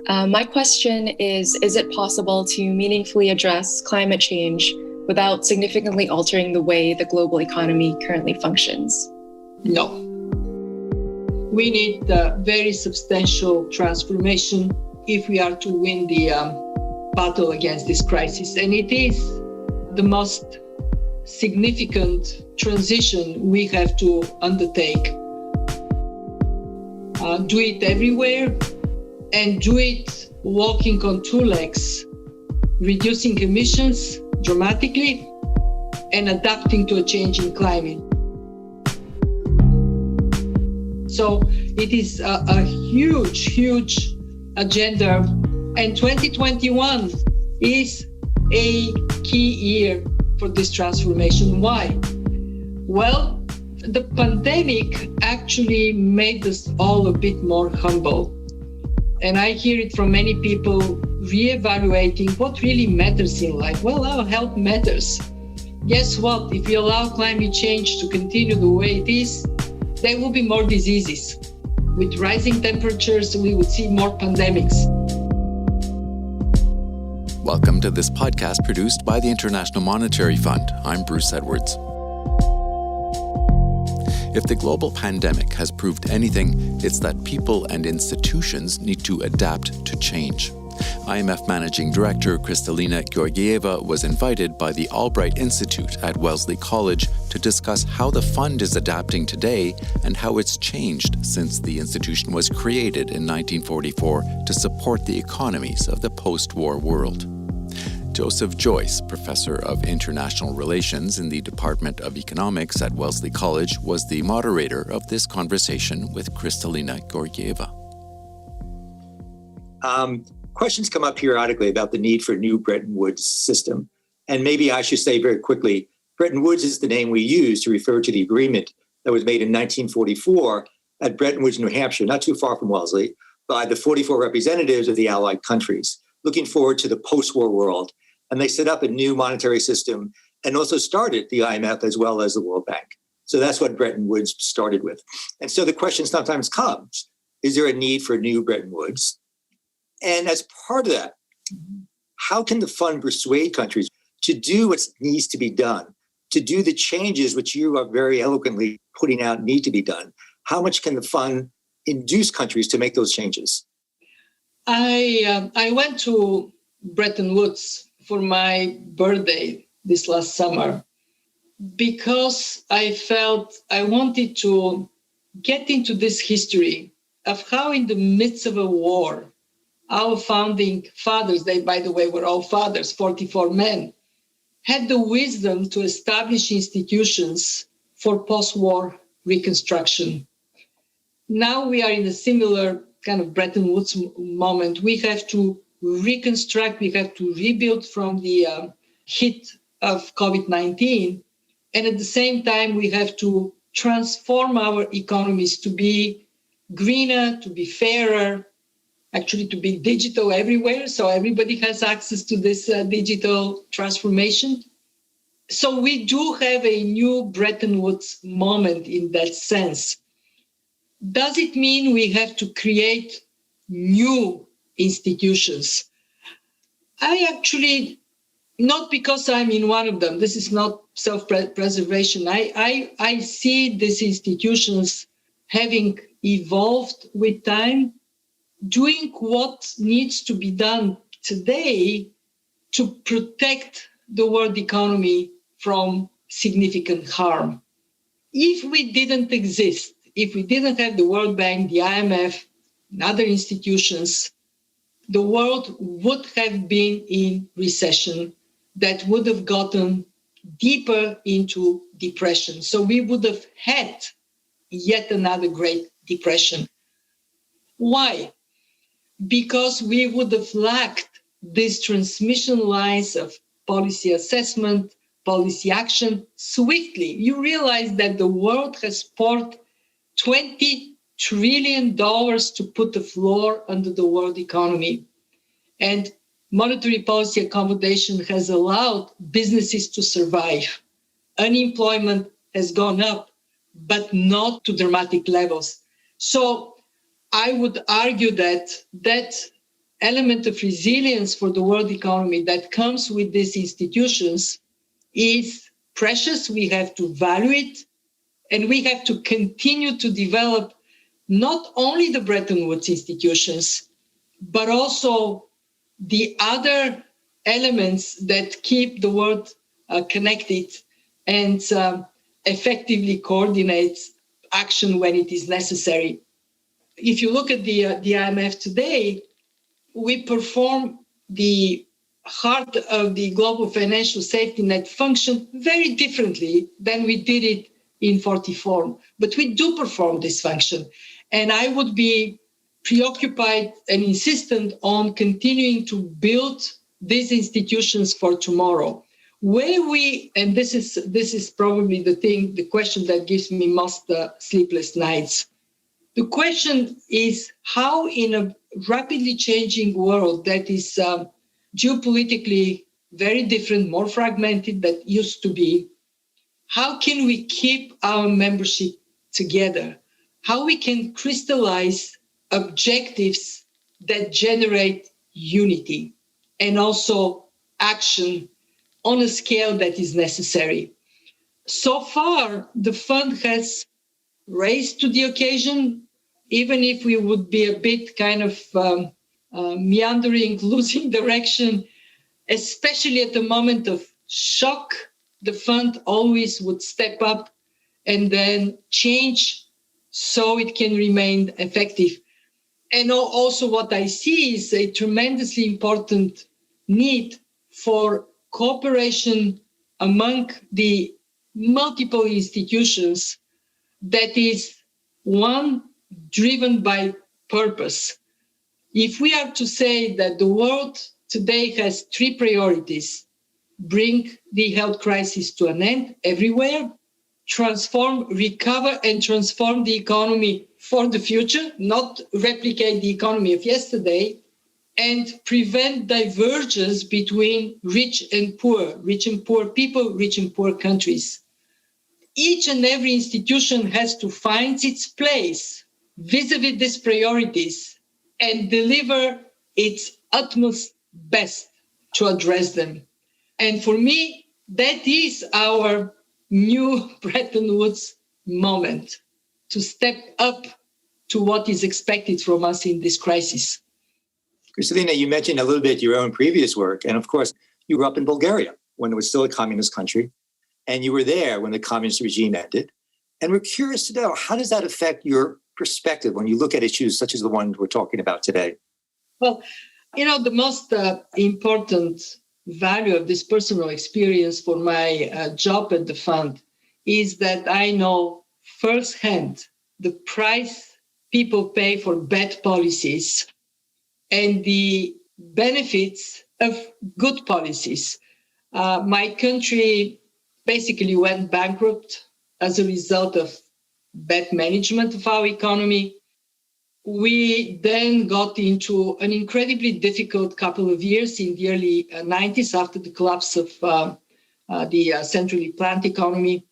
My question is it possible to meaningfully address climate change without significantly altering the way the global economy currently functions? No. We need a very substantial transformation if we are to win the battle against this crisis. And it is the most significant transition we have to undertake. Do it everywhere and do it walking on two legs, reducing emissions dramatically and adapting to a changing climate. So it is a huge agenda, and 2021 is a key year for this transformation. Why? Well, the pandemic actually made us all a bit more humble. And I hear it from many people reevaluating what really matters in life. Well, our health matters. Guess what? If we allow climate change to continue the way it is, there will be more diseases. With rising temperatures, we would see more pandemics. Welcome to this podcast produced by the International Monetary Fund. I'm Bruce Edwards. If the global pandemic has proved anything, it's that people and institutions need to adapt to change. IMF Managing Director Kristalina Georgieva was invited by the Albright Institute at Wellesley College to discuss how the fund is adapting today and how it's changed since the institution was created in 1944 to support the economies of the post-war world. Joseph Joyce, Professor of International Relations in the Department of Economics at Wellesley College, was the moderator of this conversation with Kristalina Georgieva. Questions come up periodically about the need for a new Bretton Woods system. And maybe I should say very quickly, Bretton Woods is the name we use to refer to the agreement that was made in 1944 at Bretton Woods, New Hampshire, not too far from Wellesley, by the 44 representatives of the Allied countries, looking forward to the post-war world. And they set up a new monetary system and also started the IMF as well as the World Bank. So that's what Bretton Woods started with. And so the question sometimes comes, is there a need for a new Bretton Woods? And as part of that, how can the fund persuade countries to do what needs to be done, to do the changes which you are very eloquently putting out need to be done? How much can the fund induce countries to make those changes? I went to Bretton Woods for my birthday this last summer because I felt I wanted to get into this history of how in the midst of a war, our founding fathers, they, by the way, were all fathers, 44 men, had the wisdom to establish institutions for post-war reconstruction. Now we are in a similar kind of Bretton Woods moment. We have to reconstruct, we have to rebuild from the hit of COVID-19. And at the same time, we have to transform our economies to be greener, to be fairer, actually to be digital everywhere, so everybody has access to this digital transformation. So we do have a new Bretton Woods moment in that sense. Does it mean we have to create new institutions? I actually, not because I'm in one of them, this is not self-preservation. I see these institutions having evolved with time, doing what needs to be done today to protect the world economy from significant harm. If we didn't exist, if we didn't have the World Bank, the IMF, and other institutions, the world would have been in recession that would have gotten deeper into depression. So we would have had yet another Great Depression. Why? Because we would have lacked these transmission lines of policy assessment, policy action swiftly. You realize that the world has poured $20 trillion to put the floor under the world economy. And monetary policy accommodation has allowed businesses to survive. Unemployment has gone up, but not to dramatic levels. So I would argue that element of resilience for the world economy that comes with these institutions is precious. We have to value it, and we have to continue to develop not only the Bretton Woods institutions, but also the other elements that keep the world connected and effectively coordinate action when it is necessary. If you look at the IMF today, we perform the heart of the global financial safety net function very differently than we did it in 44. But we do perform this function. And I would be preoccupied and insistent on continuing to build these institutions for tomorrow. Where we, and this is probably the question that gives me most sleepless nights. The question is how, in a rapidly changing world that is geopolitically very different, more fragmented than it used to be, how can we keep our membership together? How we can crystallize objectives that generate unity and also action on a scale that is necessary. So far, the fund has raised to the occasion, even if we would be a bit kind of meandering, losing direction, especially at the moment of shock, the fund always would step up and then change so it can remain effective. And also what I see is a tremendously important need for cooperation among the multiple institutions that is one driven by purpose. If we are to say that the world today has three priorities: bring the health crisis to an end everywhere, transform, recover, and transform the economy for the future, not replicate the economy of yesterday, and prevent divergence between rich and poor people, rich and poor countries. Each and every institution has to find its place vis-a-vis these priorities and deliver its utmost best to address them. And for me, that is our new Bretton Woods moment, to step up to what is expected from us in this crisis. Kristalina, you mentioned a little bit your own previous work. And of course, you grew up in Bulgaria when it was still a communist country. And you were there when the communist regime ended. And we're curious to know, how does that affect your perspective when you look at issues such as the one we're talking about today? Well, the most important value of this personal experience for my job at the fund is that I know firsthand the price people pay for bad policies and the benefits of good policies. My country basically went bankrupt as a result of bad management of our economy. We then got into an incredibly difficult couple of years in the early 90s after the collapse of the centrally planned economy.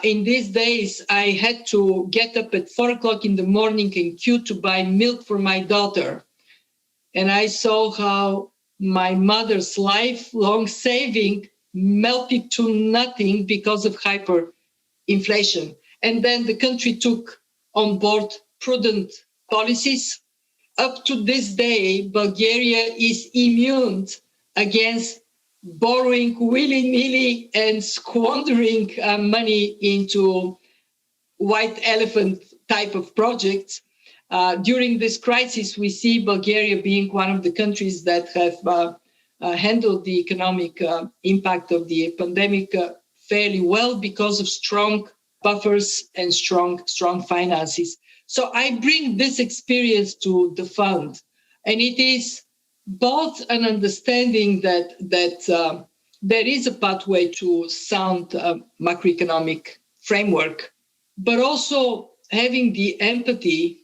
In these days, I had to get up at 4 o'clock in the morning and queue to buy milk for my daughter. And I saw how my mother's lifelong saving melted to nothing because of hyperinflation. And then the country took on board prudent policies. Up to this day, Bulgaria is immune against borrowing willy-nilly and squandering money into white elephant type of projects. During this crisis, we see Bulgaria being one of the countries that have handled the economic impact of the pandemic fairly well because of strong buffers and strong finances. So I bring this experience to the fund, and it is both an understanding that there is a pathway to sound macroeconomic framework, but also having the empathy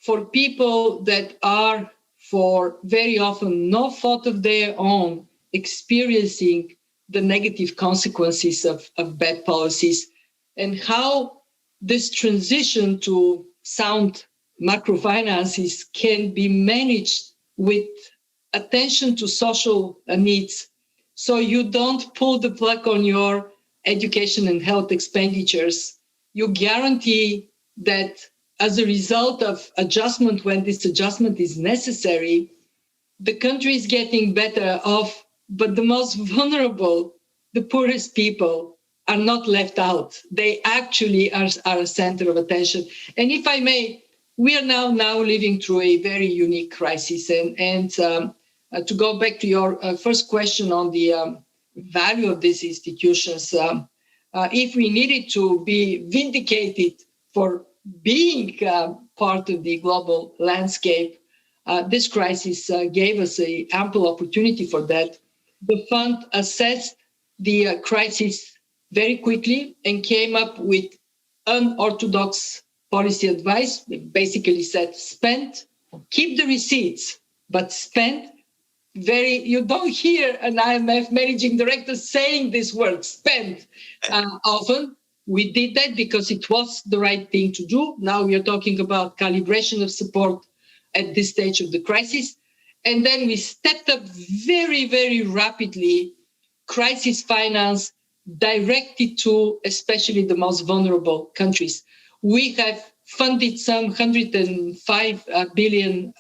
for people that are, for very often no fault of their own, experiencing the negative consequences of bad policies, and how this transition to sound macrofinances can be managed with attention to social needs. So you don't pull the plug on your education and health expenditures. You guarantee that as a result of adjustment, when this adjustment is necessary, the country is getting better off, but the most vulnerable, the poorest people, are not left out. They actually are a center of attention. And if I may, we are now living through a very unique crisis. And to go back to your first question on the value of these institutions, if we needed to be vindicated for being part of the global landscape, this crisis gave us an ample opportunity for that. The fund assessed the crisis very quickly and came up with unorthodox policy advice. It basically said, spend, keep the receipts, but spend. You don't hear an IMF managing director saying this word, spend, often. We did that because it was the right thing to do. Now we are talking about calibration of support at this stage of the crisis. And then we stepped up very, very rapidly crisis finance directed to especially the most vulnerable countries. We have funded some $105 billion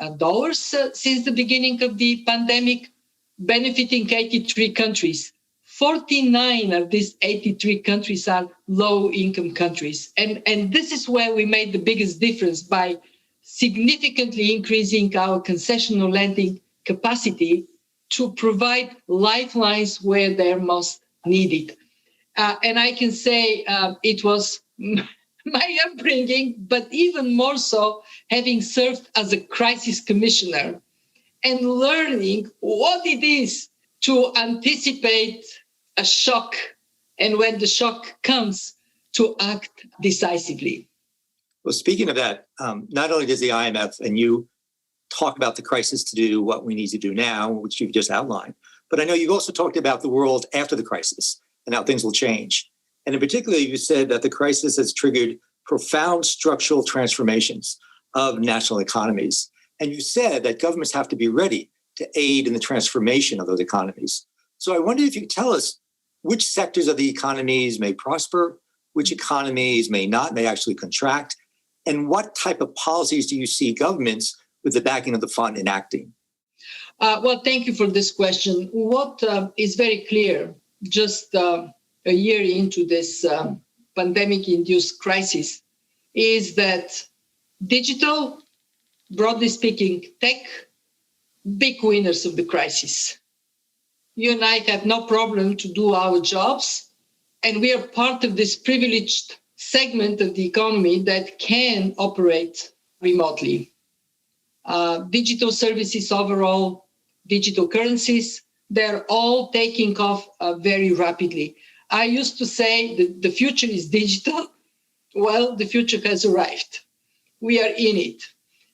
since the beginning of the pandemic, benefiting 83 countries. 49 of these 83 countries are low-income countries. And this is where we made the biggest difference by significantly increasing our concessional lending capacity to provide lifelines where they're most needed. And I can say it was my upbringing, but even more so, having served as a crisis commissioner and learning what it is to anticipate a shock, and when the shock comes, to act decisively. Well, speaking of that, not only does the IMF and you talk about the crisis to do what we need to do now, which you've just outlined, but I know you've also talked about the world after the crisis and how things will change. And in particular, you said that the crisis has triggered profound structural transformations of national economies. And you said that governments have to be ready to aid in the transformation of those economies. So I wonder if you could tell us which sectors of the economies may prosper, which economies may not, may actually contract, and what type of policies do you see governments with the backing of the fund enacting? Well, thank you for this question. What is very clear, just a year into this pandemic-induced crisis, is that digital, broadly speaking, tech, big winners of the crisis. You and I have no problem to do our jobs, and we are part of this privileged segment of the economy that can operate remotely. Digital services overall, digital currencies, they're all taking off very rapidly. I used to say that the future is digital. Well, the future has arrived. We are in it.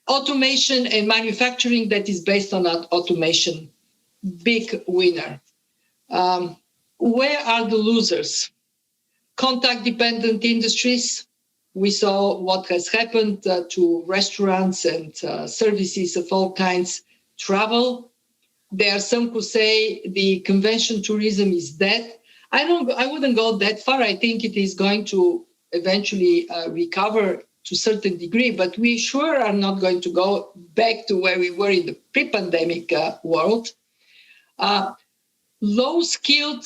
Automation and manufacturing that is based on automation, big winner. Where are the losers? Contact-dependent industries. We saw what has happened to restaurants and services of all kinds. Travel. There are some who say the convention tourism is dead. I wouldn't go that far. I think it is going to eventually recover to a certain degree, but we sure are not going to go back to where we were in the pre-pandemic world. Low-skilled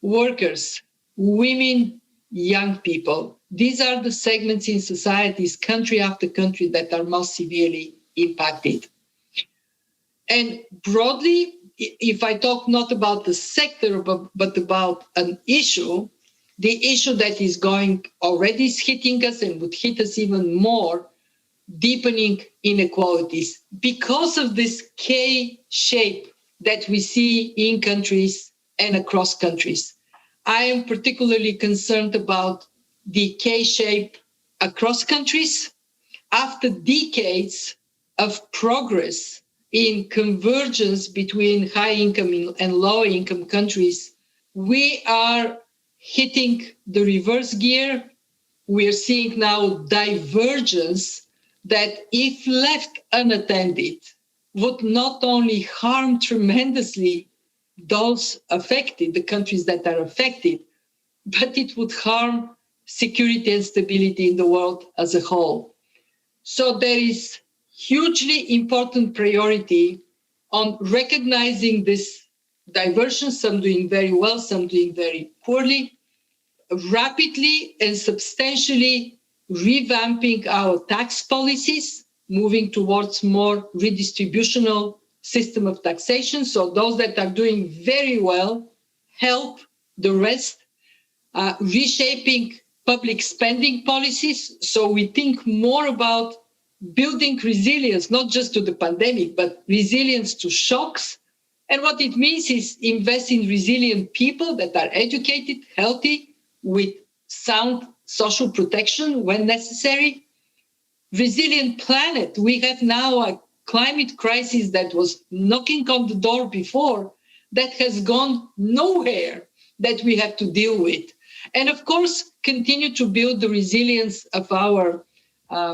workers, women, young people. These are the segments in societies, country after country, that are most severely impacted. And broadly, if I talk not about the sector, but about an issue, the issue that is already is hitting us and would hit us even more, deepening inequalities because of this K shape that we see in countries and across countries. I am particularly concerned about the K shape across countries. After decades of progress in convergence between high-income and low-income countries, we are hitting the reverse gear. We are seeing now divergence that, if left unattended, would not only harm tremendously those affected, the countries that are affected, but it would harm security and stability in the world as a whole. So there is hugely important priority on recognizing this diversion, some doing very well, some doing very poorly, rapidly and substantially revamping our tax policies, moving towards more redistributional system of taxation. So those that are doing very well help the rest, reshaping public spending policies. So we think more about building resilience, not just to the pandemic, but resilience to shocks. And what it means is invest in resilient people that are educated, healthy, with sound social protection when necessary. Resilient planet. We have now a climate crisis that was knocking on the door before, that has gone nowhere, that we have to deal with. And of course, continue to build the resilience of our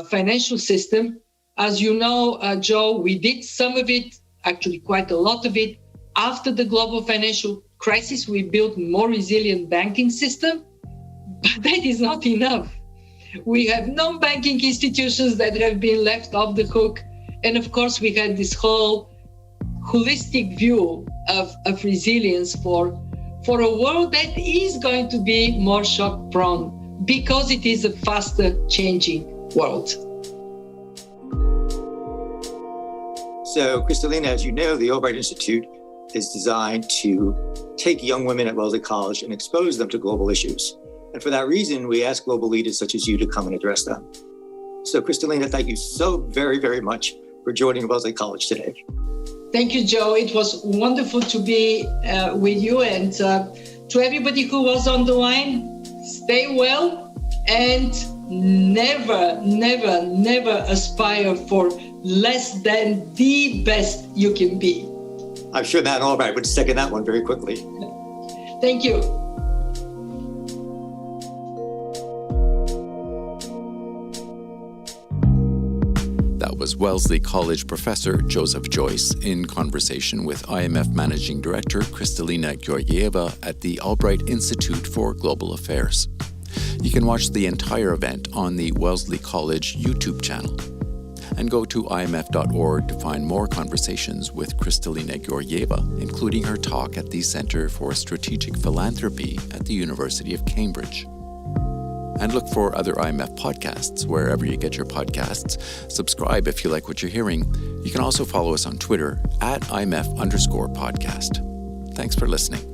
financial system. As you know, Joe, we did some of it, actually quite a lot of it, after the global financial crisis. We built more resilient banking system, but that is not enough. We have non-banking institutions that have been left off the hook. And of course, we had this whole holistic view of resilience for a world that is going to be more shock prone because it is a faster changing world. So, Kristalina, as you know, the Albright Institute is designed to take young women at Wellesley College and expose them to global issues. And for that reason, we ask global leaders such as you to come and address them. So, Kristalina, thank you so very, very much for joining Wellesley College today. Thank you, Joe. It was wonderful to be with you. And to everybody who was on the line, stay well and never, never, never aspire for less than the best you can be. I'm sure Matt Albright would second that one very quickly. Thank you. That was Wellesley College professor Joseph Joyce in conversation with IMF Managing Director Kristalina Georgieva at the Albright Institute for Global Affairs. You can watch the entire event on the Wellesley College YouTube channel. And go to imf.org to find more conversations with Kristalina Georgieva, including her talk at the Center for Strategic Philanthropy at the University of Cambridge. And look for other IMF podcasts wherever you get your podcasts. Subscribe if you like what you're hearing. You can also follow us on Twitter @IMF_podcast. Thanks for listening.